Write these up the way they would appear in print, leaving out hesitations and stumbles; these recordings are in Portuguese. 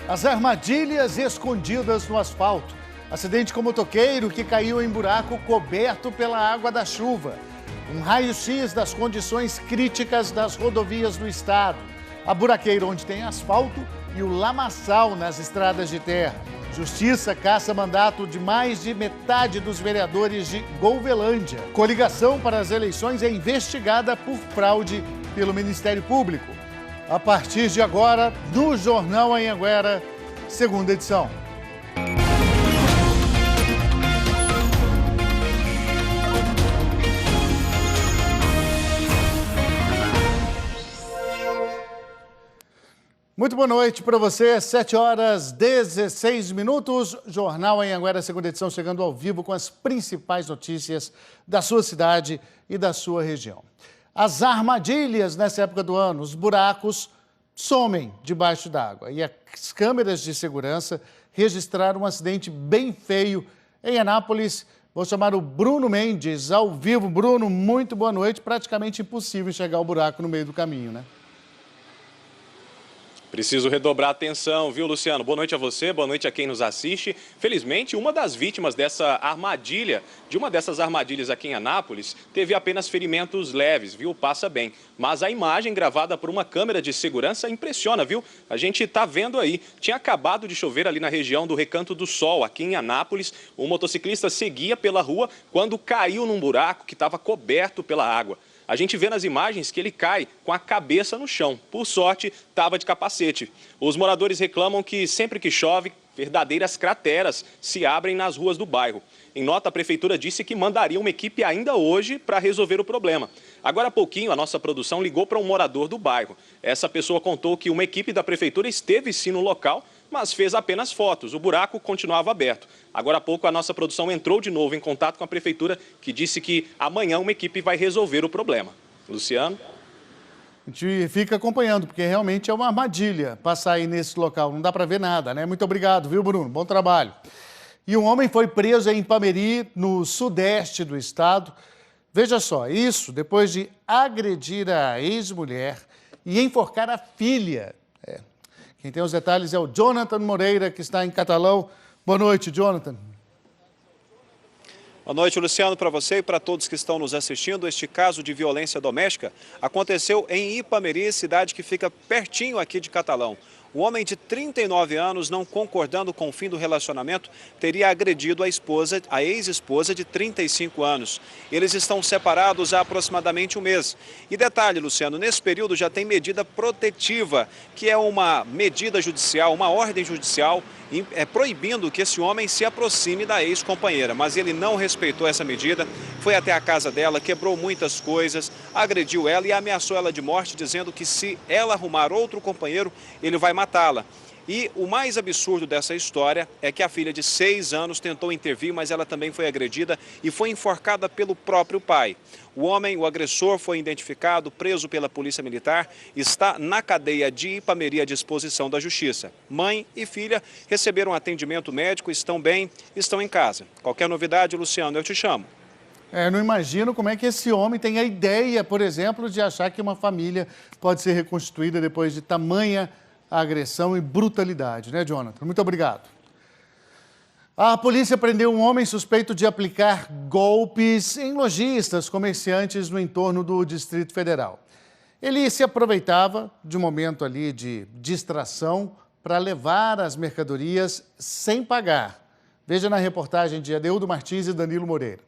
As armadilhas escondidas no asfalto. Acidente com motoqueiro que caiu em buraco coberto pela água da chuva. Um raio-x das condições críticas das rodovias do estado. A buraqueira onde tem asfalto e o lamaçal nas estradas de terra. Justiça caça mandato de mais de metade dos vereadores de Golvelândia. Coligação para as eleições é investigada por fraude pelo Ministério Público. A partir de agora, no Jornal Anhanguera, segunda edição. Muito boa noite para você, 7h16. Jornal Anhanguera, segunda edição, chegando ao vivo com as principais notícias da sua cidade e da sua região. As armadilhas nessa época do ano, os buracos somem debaixo d'água. E as câmeras de segurança registraram um acidente bem feio em Anápolis. Vou chamar o Bruno Mendes ao vivo. Bruno, muito boa noite. Praticamente impossível enxergar o buraco no meio do caminho, né? Preciso redobrar a atenção, viu, Luciano? Boa noite a você, boa noite a quem nos assiste. Felizmente, uma das vítimas dessa armadilha, de uma dessas armadilhas aqui em Anápolis, teve apenas ferimentos leves, viu? Passa bem. Mas a imagem gravada por uma câmera de segurança impressiona, viu? A gente está vendo aí. Tinha acabado de chover ali na região do Recanto do Sol, aqui em Anápolis. O motociclista seguia pela rua quando caiu num buraco que estava coberto pela água. A gente vê nas imagens que ele cai com a cabeça no chão. Por sorte, estava de capacete. Os moradores reclamam que sempre que chove, verdadeiras crateras se abrem nas ruas do bairro. Em nota, a prefeitura disse que mandaria uma equipe ainda hoje para resolver o problema. Agora há pouquinho, a nossa produção ligou para um morador do bairro. Essa pessoa contou que uma equipe da prefeitura esteve sim no local, mas fez apenas fotos. O buraco continuava aberto. Agora há pouco, a nossa produção entrou de novo em contato com a prefeitura, que disse que amanhã uma equipe vai resolver o problema. Luciano? A gente fica acompanhando, porque realmente é uma armadilha passar aí nesse local. Não dá para ver nada, né? Muito obrigado, viu, Bruno? Bom trabalho. E um homem foi preso em Ipameri, no sudeste do estado. Veja só, isso depois de agredir a ex-mulher e enforcar a filha. Quem tem os detalhes é o Jonathan Moreira, que está em Catalão. Boa noite, Jonathan. Boa noite, Luciano, para você e para todos que estão nos assistindo. Este caso de violência doméstica aconteceu em Ipameri, cidade que fica pertinho aqui de Catalão. Um homem de 39 anos, não concordando com o fim do relacionamento, teria agredido a ex-esposa de 35 anos. Eles estão separados há aproximadamente um mês. E detalhe, Luciano, nesse período já tem medida protetiva, que é uma medida judicial, uma ordem judicial, proibindo que esse homem se aproxime da ex-companheira. Mas ele não respeitou essa medida, foi até a casa dela, quebrou muitas coisas, agrediu ela e ameaçou ela de morte, dizendo que se ela arrumar outro companheiro, ele vai matá-la. E o mais absurdo dessa história é que a filha de 6 anos tentou intervir, mas ela também foi agredida e foi enforcada pelo próprio pai. O homem, o agressor, foi identificado, preso pela Polícia Militar, está na cadeia de Ipameri à disposição da Justiça. Mãe e filha receberam atendimento médico, estão bem, estão em casa. Qualquer novidade, Luciano, eu te chamo. Eu não imagino como é que esse homem tem a ideia, por exemplo, de achar que uma família pode ser reconstituída depois de tamanha agressão e brutalidade, né, Jonathan? Muito obrigado. A polícia prendeu um homem suspeito de aplicar golpes em lojistas, comerciantes no entorno do Distrito Federal. Ele se aproveitava de um momento ali de distração para levar as mercadorias sem pagar. Veja na reportagem de Adeudo Martins e Danilo Moreira.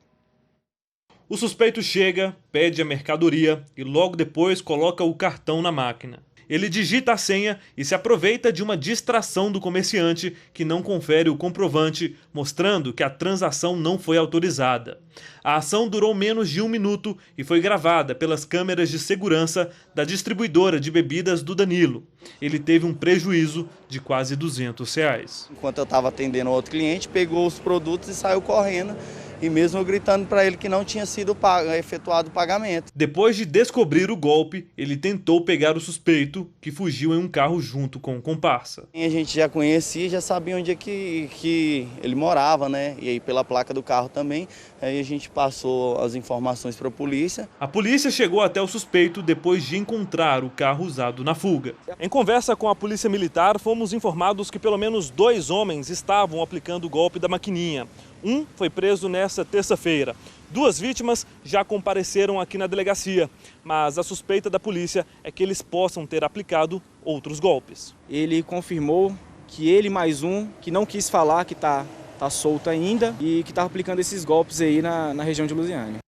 O suspeito chega, pede a mercadoria e logo depois coloca o cartão na máquina. Ele digita a senha e se aproveita de uma distração do comerciante que não confere o comprovante, mostrando que a transação não foi autorizada. A ação durou menos de 1 minuto e foi gravada pelas câmeras de segurança da distribuidora de bebidas do Danilo. Ele teve um prejuízo de quase R$200. Enquanto eu estava atendendo outro cliente, pegou os produtos e saiu correndo. e mesmo gritando para ele que não tinha sido efetuado o pagamento. Depois de descobrir o golpe, ele tentou pegar o suspeito, que fugiu em um carro junto com o comparsa. A gente já conhecia, já sabia onde é que ele morava, né? E aí pela placa do carro também, aí a gente passou as informações para a polícia. A polícia chegou até o suspeito depois de encontrar o carro usado na fuga. Em conversa com a polícia militar, fomos informados que pelo menos 2 homens estavam aplicando o golpe da maquininha. Um foi preso nesta terça-feira. 2 vítimas já compareceram aqui na delegacia, mas a suspeita da polícia é que eles possam ter aplicado outros golpes. Ele confirmou que ele mais um, que não quis falar, que tá solto ainda e que está aplicando esses golpes aí na região de Lusiânia.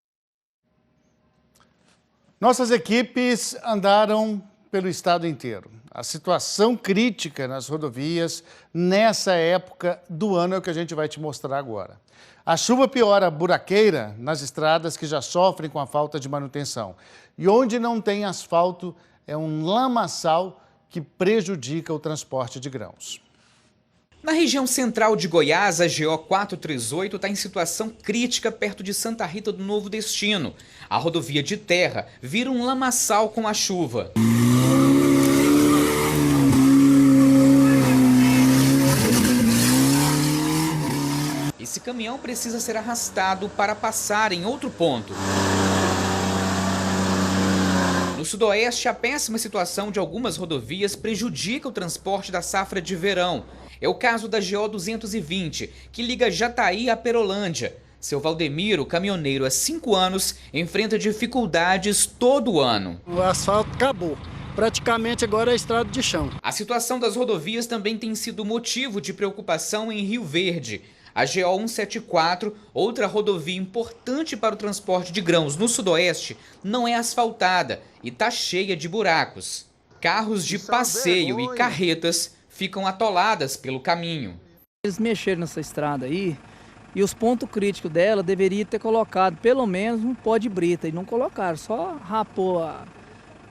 Nossas equipes andaram pelo estado inteiro. A situação crítica nas rodovias nessa época do ano é o que a gente vai te mostrar agora. A chuva piora a buraqueira nas estradas que já sofrem com a falta de manutenção. E onde não tem asfalto é um lamaçal que prejudica o transporte de grãos. Na região central de Goiás, a GO 438 está em situação crítica perto de Santa Rita do Novo Destino. A rodovia de terra vira um lamaçal com a chuva. Esse caminhão precisa ser arrastado para passar em outro ponto. No sudoeste, a péssima situação de algumas rodovias prejudica o transporte da safra de verão. É o caso da GO 220, que liga Jataí a Perolândia. Seu Valdemiro, caminhoneiro há 5 anos, enfrenta dificuldades todo ano. O asfalto acabou. Praticamente agora é estrada de chão. A situação das rodovias também tem sido motivo de preocupação em Rio Verde. A GO 174, outra rodovia importante para o transporte de grãos no sudoeste, não é asfaltada e está cheia de buracos. Carros de passeio e carretas ficam atoladas pelo caminho. Eles mexeram nessa estrada aí e os pontos críticos dela deveriam ter colocado pelo menos um pó de brita e não colocaram, só rapou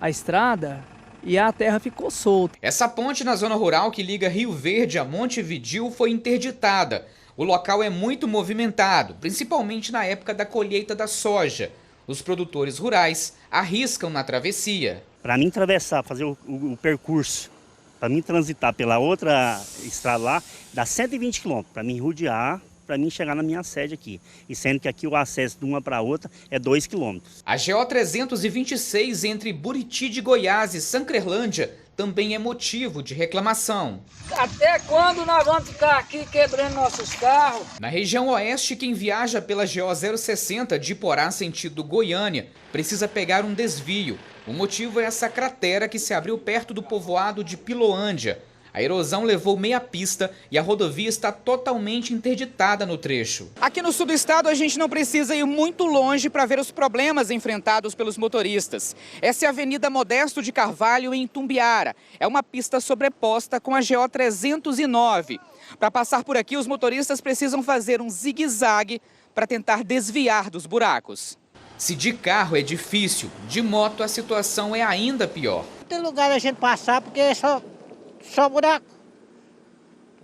a estrada e a terra ficou solta. Essa ponte na zona rural que liga Rio Verde a Montevidéu foi interditada. O local é muito movimentado, principalmente na época da colheita da soja. Os produtores rurais arriscam na travessia. Para mim atravessar, fazer o percurso, para mim transitar pela outra estrada lá, dá 120 km. Para mim rodear, para mim chegar na minha sede aqui. E sendo que aqui o acesso de uma para outra é 2 km. A GO 326 entre Buriti de Goiás e Sancrelândia também é motivo de reclamação. Até quando nós vamos ficar aqui quebrando nossos carros? Na região oeste, quem viaja pela GO 060 de Iporá sentido Goiânia precisa pegar um desvio. O motivo é essa cratera que se abriu perto do povoado de Piloândia. A erosão levou meia pista e a rodovia está totalmente interditada no trecho. Aqui no sul do estado, a gente não precisa ir muito longe para ver os problemas enfrentados pelos motoristas. Essa é a Avenida Modesto de Carvalho, em Itumbiara. É uma pista sobreposta com a GO 309. Para passar por aqui, os motoristas precisam fazer um zigue-zague para tentar desviar dos buracos. Se de carro é difícil, de moto a situação é ainda pior. Não tem lugar a gente passar porque é só buraco.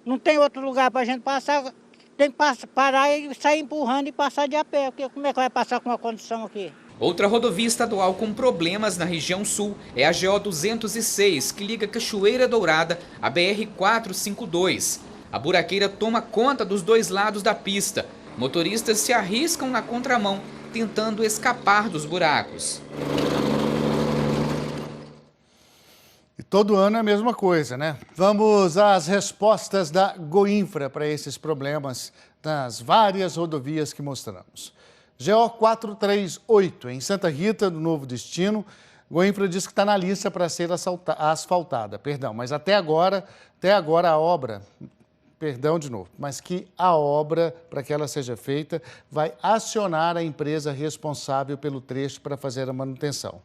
Não tem outro lugar para a gente passar. Tem que parar e sair empurrando e passar de a pé. Porque como é que vai passar com uma condição aqui? Outra rodovia estadual com problemas na região sul é a GO 206, que liga Cachoeira Dourada à BR 452. A buraqueira toma conta dos 2 lados da pista. Motoristas se arriscam na contramão, tentando escapar dos buracos. E todo ano é a mesma coisa, né? Vamos às respostas da Goinfra para esses problemas nas várias rodovias que mostramos. GO 438, em Santa Rita, do Novo Destino. Goinfra diz que está na lista para ser asfaltada. Mas até agora a obra... Perdão de novo, mas que a obra, para que ela seja feita, vai acionar a empresa responsável pelo trecho para fazer a manutenção.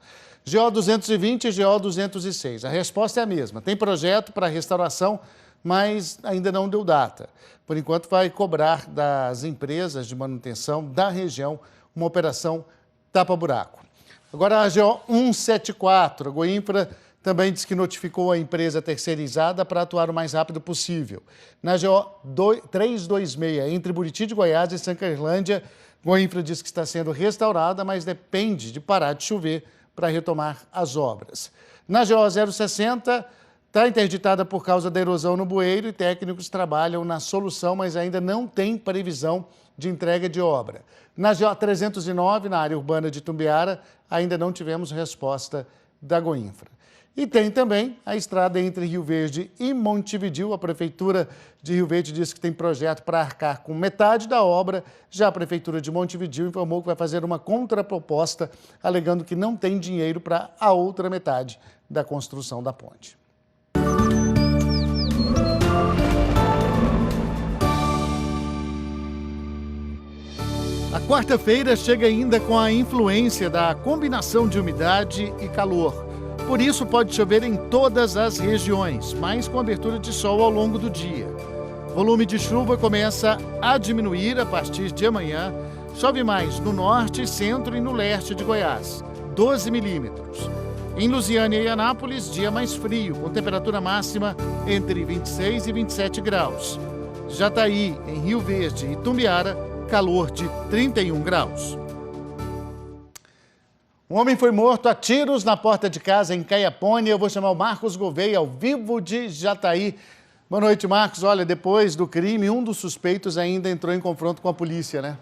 GO 220 e GO 206. A resposta é a mesma. Tem projeto para restauração, mas ainda não deu data. Por enquanto, vai cobrar das empresas de manutenção da região uma operação tapa-buraco. Agora, a GO 174. A Goinfra também diz que notificou a empresa terceirizada para atuar o mais rápido possível. Na GO 326, entre Buriti de Goiás e Sancrelândia, Goinfra diz que está sendo restaurada, mas depende de parar de chover para retomar as obras. Na GO 060, está interditada por causa da erosão no bueiro e técnicos trabalham na solução, mas ainda não tem previsão de entrega de obra. Na GO 309, na área urbana de Itumbiara, ainda não tivemos resposta da Goinfra. E tem também a estrada entre Rio Verde e Montevidéu. A Prefeitura de Rio Verde disse que tem projeto para arcar com metade da obra. Já a Prefeitura de Montevidéu informou que vai fazer uma contraproposta, alegando que não tem dinheiro para a outra metade da construção da ponte. A quarta-feira chega ainda com a influência da combinação de umidade e calor. Por isso, pode chover em todas as regiões, mas com abertura de sol ao longo do dia. O volume de chuva começa a diminuir a partir de amanhã. Chove mais no norte, centro e no leste de Goiás, 12 milímetros. Em Lusiânia e Anápolis, dia mais frio, com temperatura máxima entre 26 e 27 graus. Jataí, em Rio Verde e Itumbiara, calor de 31 graus. Um homem foi morto a tiros na porta de casa em Caiapônia. Eu vou chamar o Marcos Gouveia, ao vivo de Jataí. Boa noite, Marcos. Olha, depois do crime, um dos suspeitos ainda entrou em confronto com a polícia, né?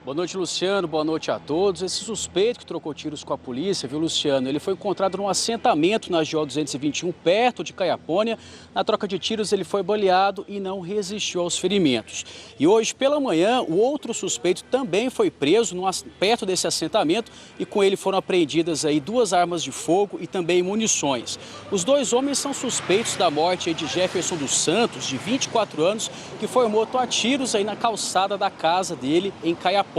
Boa noite, Luciano. Boa noite a todos. Esse suspeito que trocou tiros com a polícia, viu, Luciano? Ele foi encontrado num assentamento na GO 221, perto de Caiapônia. Na troca de tiros, ele foi baleado e não resistiu aos ferimentos. E hoje, pela manhã, o outro suspeito também foi preso perto desse assentamento e com ele foram apreendidas aí 2 armas de fogo e também munições. Os 2 homens são suspeitos da morte aí de Jefferson dos Santos, de 24 anos, que foi morto a tiros aí na calçada da casa dele em Caiapônia.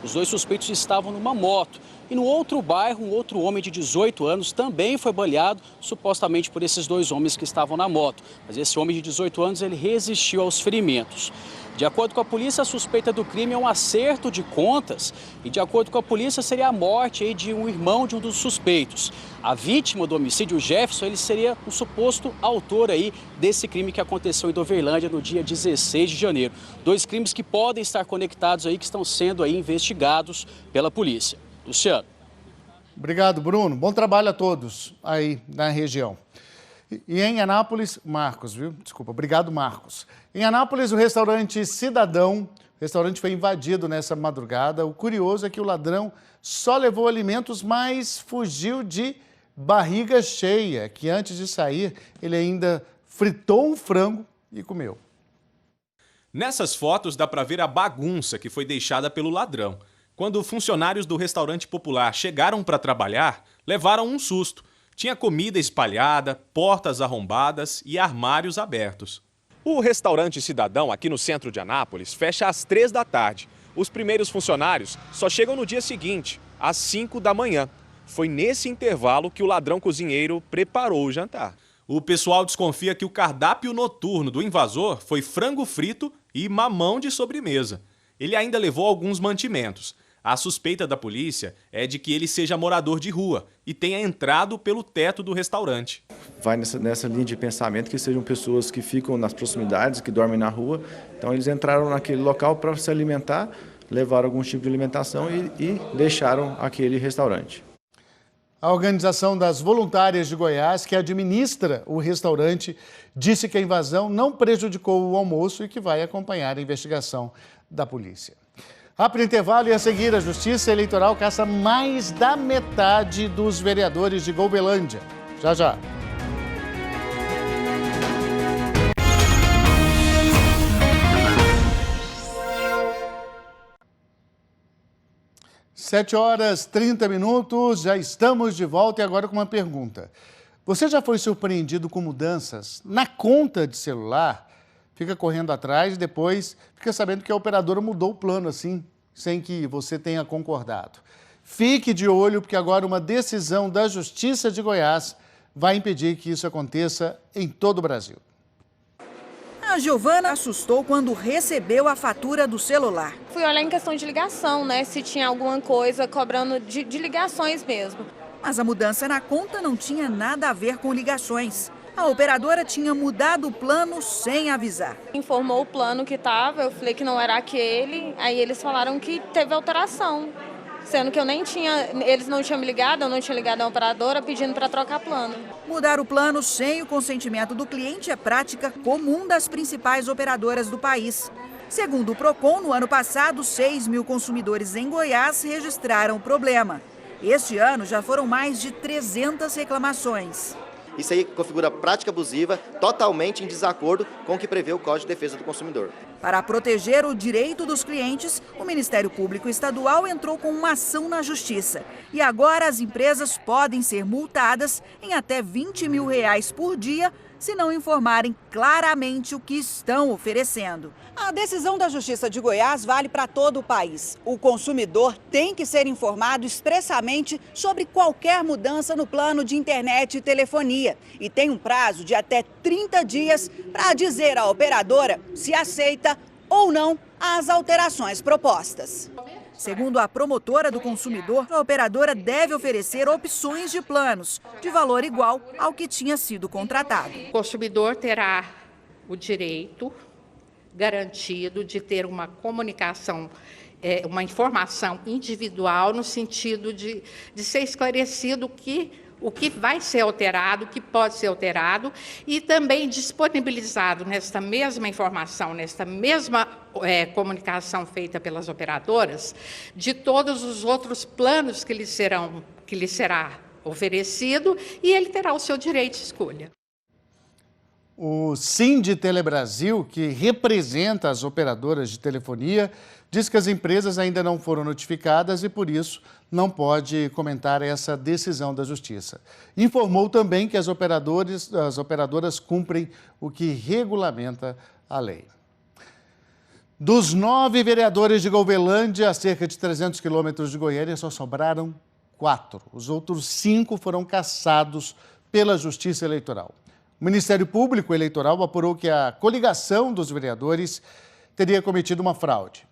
Os 2 suspeitos estavam numa moto. E no outro bairro, um outro homem de 18 anos também foi baleado, supostamente por esses 2 homens que estavam na moto. Mas esse homem de 18 anos, ele resistiu aos ferimentos. De acordo com a polícia, a suspeita do crime é um acerto de contas e, de acordo com a polícia, seria a morte aí de um irmão de um dos suspeitos. A vítima do homicídio, o Jefferson, ele seria o suposto autor aí desse crime que aconteceu em Doverlândia no dia 16 de janeiro. 2 crimes que podem estar conectados aí, que estão sendo aí investigados pela polícia. Luciano. Obrigado, Bruno. Bom trabalho a todos aí na região. E em Anápolis, Marcos, viu? Desculpa, obrigado, Marcos. Em Anápolis, o restaurante Cidadão, o restaurante foi invadido nessa madrugada. O curioso é que o ladrão só levou alimentos, mas fugiu de barriga cheia, que antes de sair, ele ainda fritou um frango e comeu. Nessas fotos dá para ver a bagunça que foi deixada pelo ladrão. Quando funcionários do restaurante popular chegaram para trabalhar, levaram um susto. Tinha comida espalhada, portas arrombadas e armários abertos. O restaurante Cidadão, aqui no centro de Anápolis, fecha às 3 da tarde. Os primeiros funcionários só chegam no dia seguinte, às 5 da manhã. Foi nesse intervalo que o ladrão cozinheiro preparou o jantar. O pessoal desconfia que o cardápio noturno do invasor foi frango frito e mamão de sobremesa. Ele ainda levou alguns mantimentos. A suspeita da polícia é de que ele seja morador de rua e tenha entrado pelo teto do restaurante. Vai nessa linha de pensamento que sejam pessoas que ficam nas proximidades, que dormem na rua. Então eles entraram naquele local para se alimentar, levaram algum tipo de alimentação e deixaram aquele restaurante. A Organização das Voluntárias de Goiás, que administra o restaurante, disse que a invasão não prejudicou o almoço e que vai acompanhar a investigação da polícia. Rápido intervalo e a seguir, a Justiça Eleitoral caça mais da metade dos vereadores de Golbelândia. Já, já. Sete horas, 30 minutos, já estamos de volta e agora com uma pergunta. Você já foi surpreendido com mudanças na conta de celular? Fica correndo atrás e depois fica sabendo que a operadora mudou o plano assim, sem que você tenha concordado. Fique de olho, porque agora uma decisão da Justiça de Goiás vai impedir que isso aconteça em todo o Brasil. A Giovana assustou quando recebeu a fatura do celular. Fui olhar em questão de ligação, né? Se tinha alguma coisa cobrando de ligações mesmo. Mas a mudança na conta não tinha nada a ver com ligações. A operadora tinha mudado o plano sem avisar. Informou o plano que estava, eu falei que não era aquele, aí eles falaram que teve alteração, sendo que eles não tinham me ligado, eu não tinha ligado a operadora pedindo para trocar plano. Mudar o plano sem o consentimento do cliente é prática comum das principais operadoras do país. Segundo o Procon, no ano passado, 6 mil consumidores em Goiás registraram o problema. Este ano já foram mais de 300 reclamações. Isso aí configura prática abusiva totalmente em desacordo com o que prevê o Código de Defesa do Consumidor. Para proteger o direito dos clientes, o Ministério Público Estadual entrou com uma ação na Justiça. E agora as empresas podem ser multadas em até R$20 mil por dia se não informarem claramente o que estão oferecendo. A decisão da Justiça de Goiás vale para todo o país. O consumidor tem que ser informado expressamente sobre qualquer mudança no plano de internet e telefonia. E tem um prazo de até 30 dias para dizer à operadora se aceita ou não as alterações propostas. Segundo a promotora do consumidor, a operadora deve oferecer opções de planos de valor igual ao que tinha sido contratado. O consumidor terá o direito garantido de ter uma comunicação, uma informação individual no sentido de ser esclarecido o que vai ser alterado, o que pode ser alterado e também disponibilizado nesta mesma informação, nesta mesma comunicação feita pelas operadoras, de todos os outros planos que lhe será oferecido e ele terá o seu direito de escolha. O Sind Telebrasil, que representa as operadoras de telefonia, diz que as empresas ainda não foram notificadas e, por isso, não pode comentar essa decisão da Justiça. Informou também que as operadoras cumprem o que regulamenta a lei. Dos 9 vereadores de Golvelândia, a cerca de 300 quilômetros de Goiânia, só sobraram 4. Os outros 5 foram cassados pela Justiça Eleitoral. O Ministério Público Eleitoral apurou que a coligação dos vereadores teria cometido uma fraude.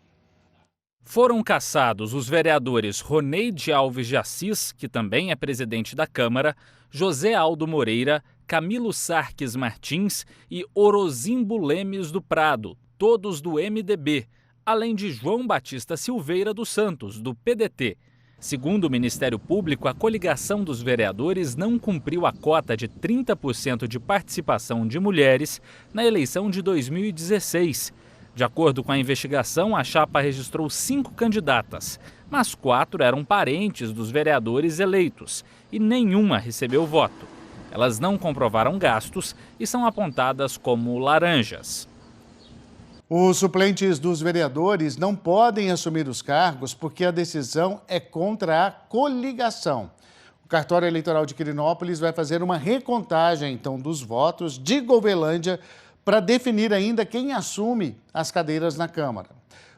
Foram cassados os vereadores Roneide Alves de Assis, que também é presidente da Câmara, José Aldo Moreira, Camilo Sarques Martins e Orozimbo Lemes do Prado, todos do MDB, além de João Batista Silveira dos Santos, do PDT. Segundo o Ministério Público, a coligação dos vereadores não cumpriu a cota de 30% de participação de mulheres na eleição de 2016. De acordo com a investigação, a chapa registrou 5 candidatas, mas 4 eram parentes dos vereadores eleitos e nenhuma recebeu voto. Elas não comprovaram gastos e são apontadas como laranjas. Os suplentes dos vereadores não podem assumir os cargos porque a decisão é contra a coligação. O cartório eleitoral de Quirinópolis vai fazer uma recontagem, então, dos votos de Golvelândia para definir ainda quem assume as cadeiras na Câmara.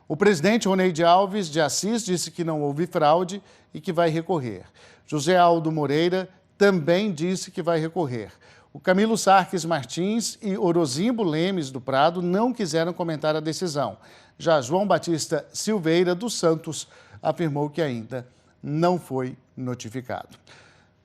O presidente Roneide Alves de Assis disse que não houve fraude e que vai recorrer. José Aldo Moreira também disse que vai recorrer. O Camilo Sarques Martins e Orozimbo Lemes do Prado não quiseram comentar a decisão. Já João Batista Silveira dos Santos afirmou que ainda não foi notificado.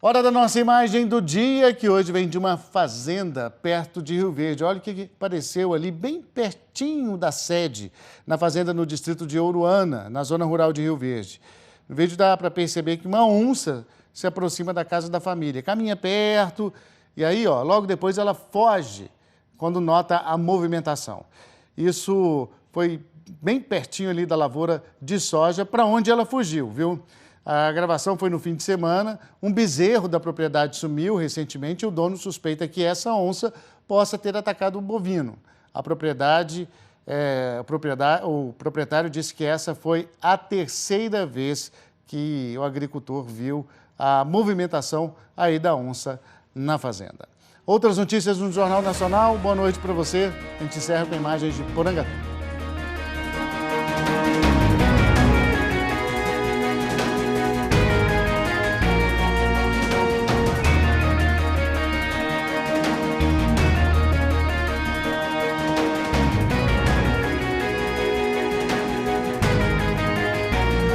Hora da nossa imagem do dia, que hoje vem de uma fazenda perto de Rio Verde. Olha o que apareceu ali bem pertinho da sede, na fazenda no distrito de Ouruana, na zona rural de Rio Verde. No vídeo dá para perceber que uma onça se aproxima da casa da família, caminha perto. E aí, logo depois ela foge quando nota a movimentação. Isso foi bem pertinho ali da lavoura de soja, para onde ela fugiu, viu? A gravação foi no fim de semana. Um bezerro da propriedade sumiu recentemente e o dono suspeita que essa onça possa ter atacado o bovino. O proprietário disse que essa foi a 3ª vez que o agricultor viu a movimentação aí da onça na fazenda. Outras notícias no Jornal Nacional. Boa noite para você. A gente encerra com imagens de Porangatu.